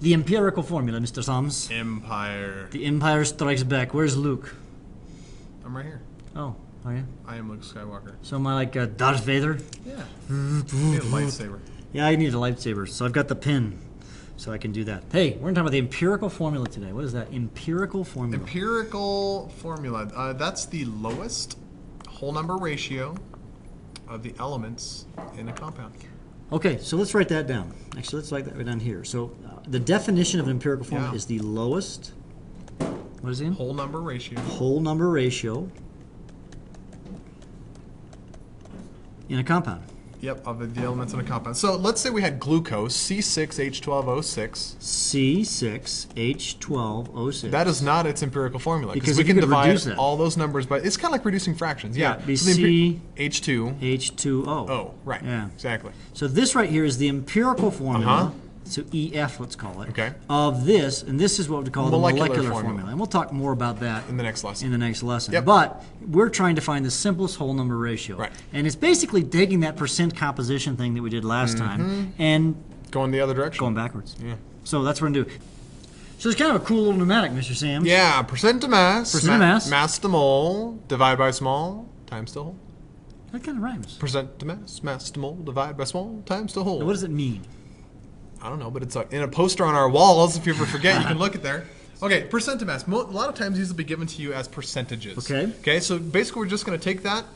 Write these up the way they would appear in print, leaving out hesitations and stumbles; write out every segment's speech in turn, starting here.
The empirical formula, Mr. Sams. Empire. The Empire Strikes Back. Where's Luke? I'm right here. Oh, are you? I am Luke Skywalker. So am I like Darth Vader? Yeah. You need a lightsaber. Yeah, I need a lightsaber. So I've got the pin. So I can do that. Hey, we're going to talk about the empirical formula today. What is that? Empirical formula. Empirical formula. That's the lowest whole number ratio of the elements in a compound. Okay, so let's write that down. Actually, let's write that right down here. So the definition of an empirical formula is the lowest, what is it? Whole number ratio. Whole number ratio in a compound. Yep, of the elements in a compound. So let's say we had glucose, C6H12O6. C6H12O6. That is not its empirical formula. Because we if can you could divide reduce that. all those numbers by... It's kind of like reducing fractions. Yeah. It'd be So C H2. H2O. Oh, right. Yeah. Exactly. So this right here is the empirical formula. So EF, let's call it. Okay. Of this, and this is what we call the molecular formula. And we'll talk more about that in the next lesson. Yep. But we're trying to find the simplest whole number ratio. Right. And it's basically taking that percent composition thing that we did last time and going the other direction. Going backwards. Yeah. So that's what we're going to do. So it's kind of a cool little pneumatic, Mr. Sams. Yeah, percent to mass. Percent to mass. Mass to mole, divide by small, times to whole. That kind of rhymes. Percent to mass to mole, divide by small, times to whole. Now, what does it mean? I don't know, but it's in a poster on our walls. If you ever forget, you can look at there. Okay, percent to mass. A lot of times these will be given to you as percentages. Okay. Okay, so basically we're just going to take that,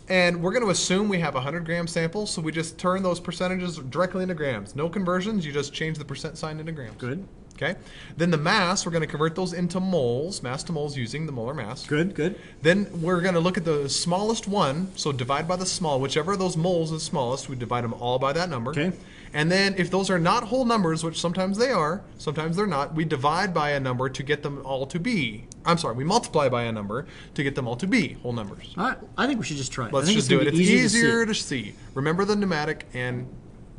and we're going to assume we have a 100-gram sample, so we just turn those percentages directly into grams. No conversions, you just change the percent sign into grams. Good. Okay. Then the mass, we're going to convert those into moles, mass to moles using the molar mass. Good, good. Then we're going to look at the smallest one, so divide by the small. Whichever of those moles is smallest, we divide them all by that number. Okay. And then if those are not whole numbers, which sometimes they are, sometimes they're not, we divide by a number to get them all to be. I'm sorry, we multiply by a number to get them all to be whole numbers. All right, I think we should just try it. Let's just do it. It's easier to see. Remember the pneumatic and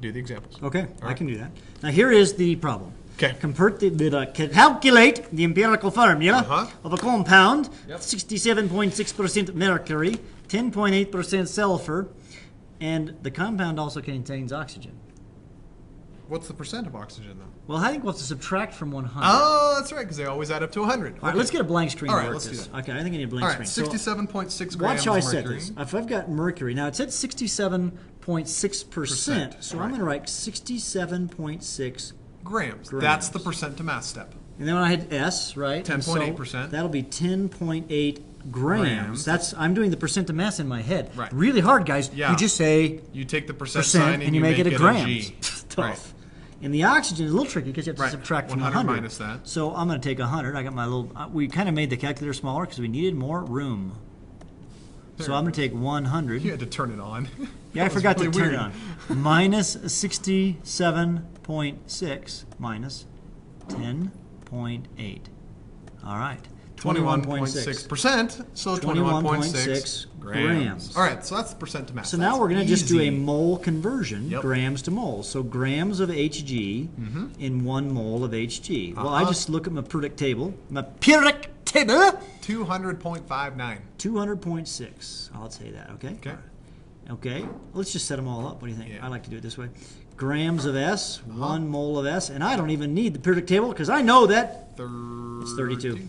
do the examples. Okay, I can do that. Now here is the problem. Okay. Calculate the empirical formula of a compound, Yep. 67.6% mercury, 10.8% sulfur, and the compound also contains oxygen. What's the percent of oxygen, though? Well, I think we'll have to subtract from 100. Oh, that's right, because they always add up to 100. All right, let's get a blank screen All to right, work let's do this. that. Okay, I think I need a blank All right, screen. 67.6 grams Watch how I of set mercury. this. If I've got mercury, now it said 67.6%, so I'm going to write 67.6 grams. That's the percent to mass step. And then when I hit S, right? 10.8%. So that'll be 10.8 grams. I'm doing the percent to mass in my head. Right. Really hard, guys. Yeah. You just say You take the percent sign and you make it a gram. G. Tough. Right. And the oxygen is a little tricky because you have to subtract from 100 100. minus that. So I'm going to take 100. I got my little. We kind of made the calculator smaller because we needed more room. So I'm going to take 100. You had to turn it on. Yeah, I forgot really to turn weird. it on. Minus 67.6 minus 10.8. All right. 21.6%, so 21.6 grams. All right, so that's the percent to mass. So now we're going to just do a easy. mole conversion, Yep. grams to moles. So grams of Hg in 1 mole of Hg. Well, I just look at my periodic table. My periodic table. 200.59. 200.6. I'll say that, okay? Okay. Okay, let's just set them all up. What do you think? Yeah. I like to do it this way. Grams of S, 1 mole of S, and I don't even need the periodic table because I know that it's 32.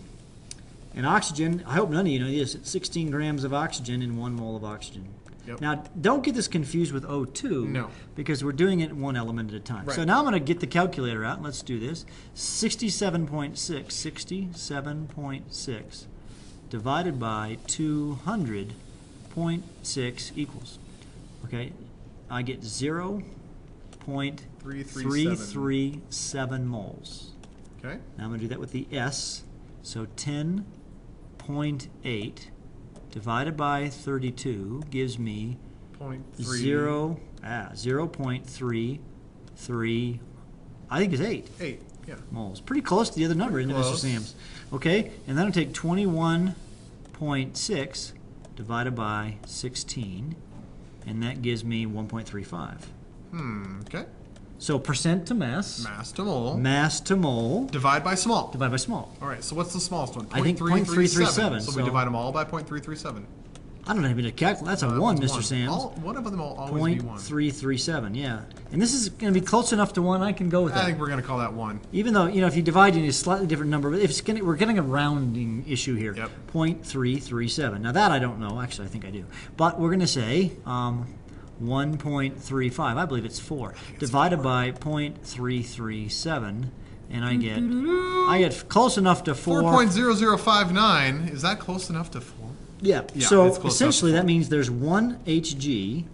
And oxygen, I hope none of you know this, it's 16 grams of oxygen in 1 mole of oxygen. Yep. Now, don't get this confused with O2 No. because we're doing it one element at a time. Right. So now I'm going to get the calculator out and let's do this. 67.6 divided by 200.6 equals. Okay, I get 0.337 moles. Okay. Now I'm going to do that with the S. So 10.8 divided by 32 gives me 0.33, I think it's 8. 8, yeah. Moles. Pretty close to the other number, isn't it, Mr. Sams? Okay, and then I'll take 21.6 divided by 16, and that gives me 1.35. Okay. So percent to mass. Mass to mole. Mass to mole. Divide by small. Divided by small. All right, so what's the smallest one? I think 0.337, So we divide them all by 0.337. I don't have to calculate. That's a 1, Mr. Sam's. One of them will always be 1. 0.337, yeah. And this is going to be close enough to 1, I can go with that. I think we're going to call that 1. Even though, if you divide it into a slightly different number, but if it's we're getting a rounding issue here. Yep. 0.337. Now that I don't know. Actually, I think I do. But we're going to say 1.35. I believe it's 4. Divided by 0.337. And I get close enough to 4. 4.0059. Is that close enough to 4? Yeah. Yeah, So it's close essentially enough. that means there's 1 Hg.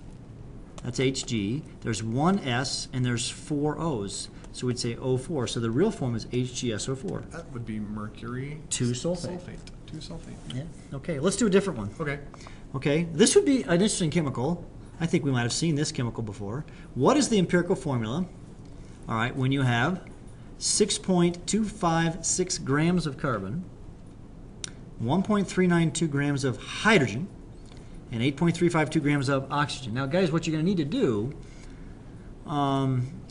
That's Hg. There's 1 S and there's 4 O's. So we'd say O4. So the real form is HgSO4. That would be mercury 2-sulfate. 2-sulfate. Yeah. Okay. Let's do a different one. Okay. Okay. This would be an interesting chemical. I think we might have seen this chemical before. What is the empirical formula? All right. When you have 6.256 grams of carbon, 1.392 grams of hydrogen, and 8.352 grams of oxygen. Now, guys, what you're going to need to do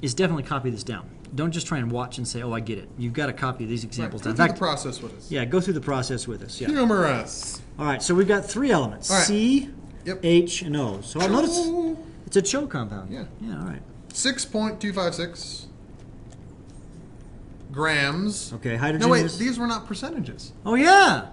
is definitely copy this down. Don't just try and watch and say, oh, I get it. You've got to copy these examples down. Go through the process with us. Yeah, go through the process with us. Yeah. Humorous. All right, so we've got 3 elements, All right. C, Yep. H, and O. So I'll notice it's a CHO compound. Yeah. Yeah, all right. 6.256 grams. Okay, hydrogen No, wait, is... these were not percentages. Oh, yeah.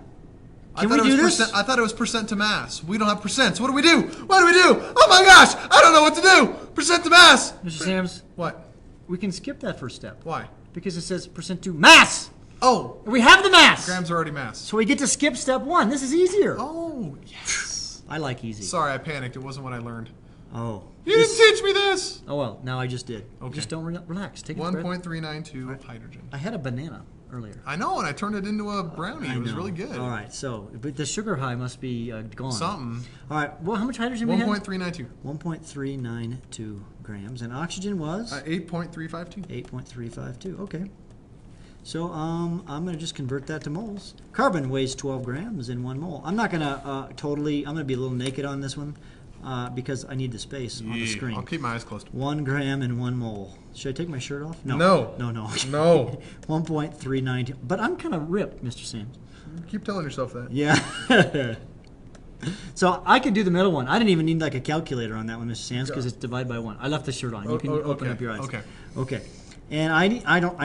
Can we do this? I thought it was percent to mass. We don't have percents. What do we do? What do we do? Oh my gosh! I don't know what to do! Percent to mass! Mr. Sams, What? we can skip that first step. Why? Because it says percent to mass. Oh, We have the mass. grams are already mass. So we get to skip step 1. This is easier. Oh, yes. I like easy. Sorry, I panicked. It wasn't what I learned. Oh. You didn't teach me this! Oh, well, now I just did. Okay. Just don't relax. Take a breath. 1.392 hydrogen. I had a banana earlier. I know, and I turned it into a brownie. It was know. really good. All right, so but the sugar high must be gone. Something. All right, well, how much hydrogen we had? 1.392. 1.392 grams, and oxygen was 8.352. 8.352. Okay. So I'm going to just convert that to moles. Carbon weighs 12 grams in 1 mole. I'm not going to I'm going to be a little naked on this one because I need the space on the screen. I'll keep my eyes closed. 1 gram in 1 mole. Should I take my shirt off? No. No. No. No. 1.392. But I'm kind of ripped, Mr. Sams. Keep telling yourself that. Yeah. So I could do the middle one. I didn't even need like a calculator on that one, Mr. Sams, because it's divided by 1. I left the shirt on. You can open up your eyes. Okay. Okay. And I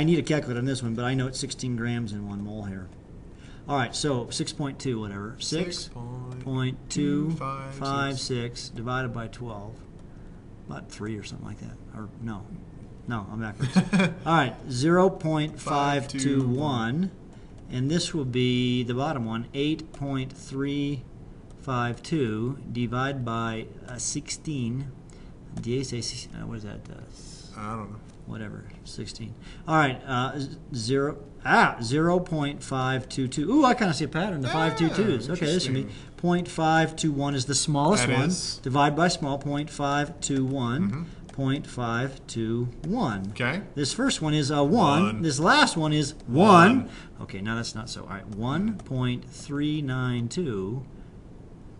need a calculator on this one, but I know it's 16 grams in 1 mole here. All right, so 6.2, whatever. 6.256 divided by 12. About 3 or something like that. Or no, I'm backwards. All right, 0.521. And this will be the bottom one, 8.352 divided by 16. What is that? I don't know. Whatever, 16. All right, 0.522. Ooh, I kind of see a pattern, the 522s. Okay, this should be 0.521 is the smallest That one. is. Divide by small, 0.521. 0.521. Okay. This first one is 1. One. This last one is 1. Okay, now that's not so. All right, 1.392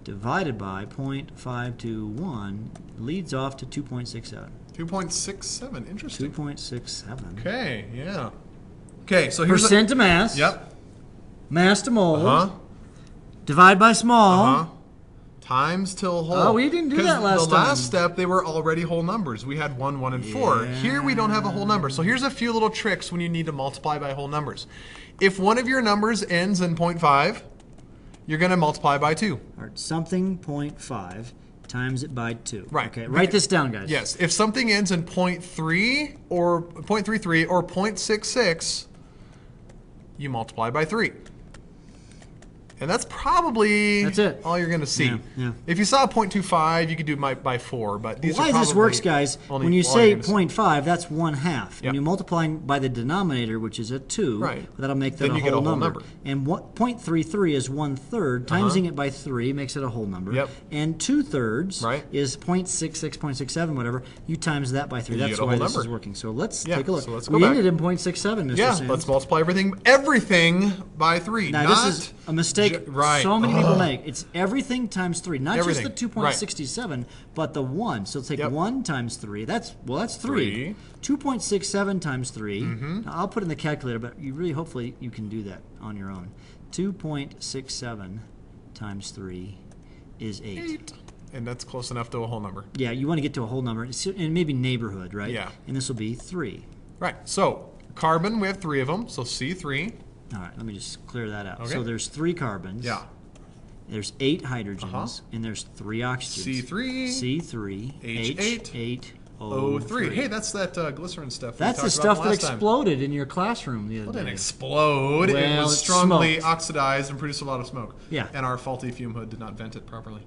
divided by 0.521 leads off to 2.67. 2.67. Interesting. 2.67. Okay. Yeah. Okay. So here's Percent to mass. Yep. Mass to mole. Uh-huh. Divide by small. Uh-huh. Times till whole. Oh, we didn't do that last the time. last step, they were already whole numbers. We had 1, 1, and 4. Here we don't have a whole number. So here's a few little tricks when you need to multiply by whole numbers. If one of your numbers ends in 0.5, you're going to multiply by 2. Or something 0.5 times it by 2. Right. Okay, write this down, guys. Yes. If something ends in 0.3 or 0.33 or 0.66, you multiply by 3. And that's probably it. all you're going to see. Yeah. If you saw 0.25, you could do by 4. But these Why are this works, guys, when you say 0.5, that's 1/2. When Yep. you multiply by the denominator, which is a 2, Right. that'll make that Then a you get whole a whole number. number. And what 0.33 is 1/3. Timesing it by 3 makes it a whole number. Yep. And 2/3 Right. is 0.66, 0.67, whatever. You times that by 3. You That's get a why whole this is number. working. So let's Yeah, take a look. so let's go we back. ended in 0.67, Mr. Yeah, Sands. let's multiply everything by 3. Now, Not this is a mistake right. so many people make. It's everything times 3, not Everything. just the 2.67, but the 1. So take Yep. 1 times 3. That's 3. 3. 2.67 times 3. Now, I'll put in the calculator, but you really, hopefully, you can do that on your own. 2.67 times 3 is 8. And that's close enough to a whole number. Yeah, you want to get to a whole number, and maybe neighborhood, right? Yeah. And this will be 3. Right. So carbon, we have 3 of them. So C3. All right, let me just clear that out. Okay. So there's 3 carbons. Yeah. There's 8 hydrogens, and there's 3 oxygens. C3. C3. H8. H8O3. O3. Hey, that's that glycerin stuff. That's the stuff that exploded in your classroom the other It didn't day. explode. It Well, was it strongly smoked. oxidized and produced a lot of smoke. Yeah. And our faulty fume hood did not vent it properly.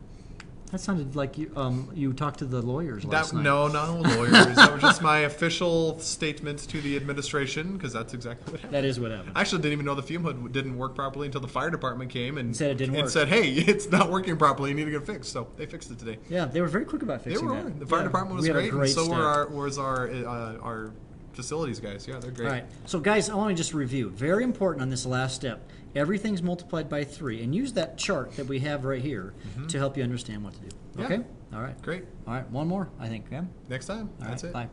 That sounded like you talked to the lawyers last night. No lawyers. That was just my official statement to the administration, because that's exactly what happened. That is what happened. I actually didn't even know the fume hood didn't work properly until the fire department came and said it didn't work. said, "Hey, it's not working properly. You need to get it fixed." So they fixed it today. Yeah, they were very quick about They fixing were. that. The fire department was we have a great, and so staff. was our facilities guys. Yeah, they're great. All right. So, guys, I want to just review. Very important on this last step. Everything's multiplied by 3. And use that chart that we have right here to help you understand what to do. Yeah. Okay? All right. Great. All right. One more, I think. Yeah? Next time. All That's right. it. Bye.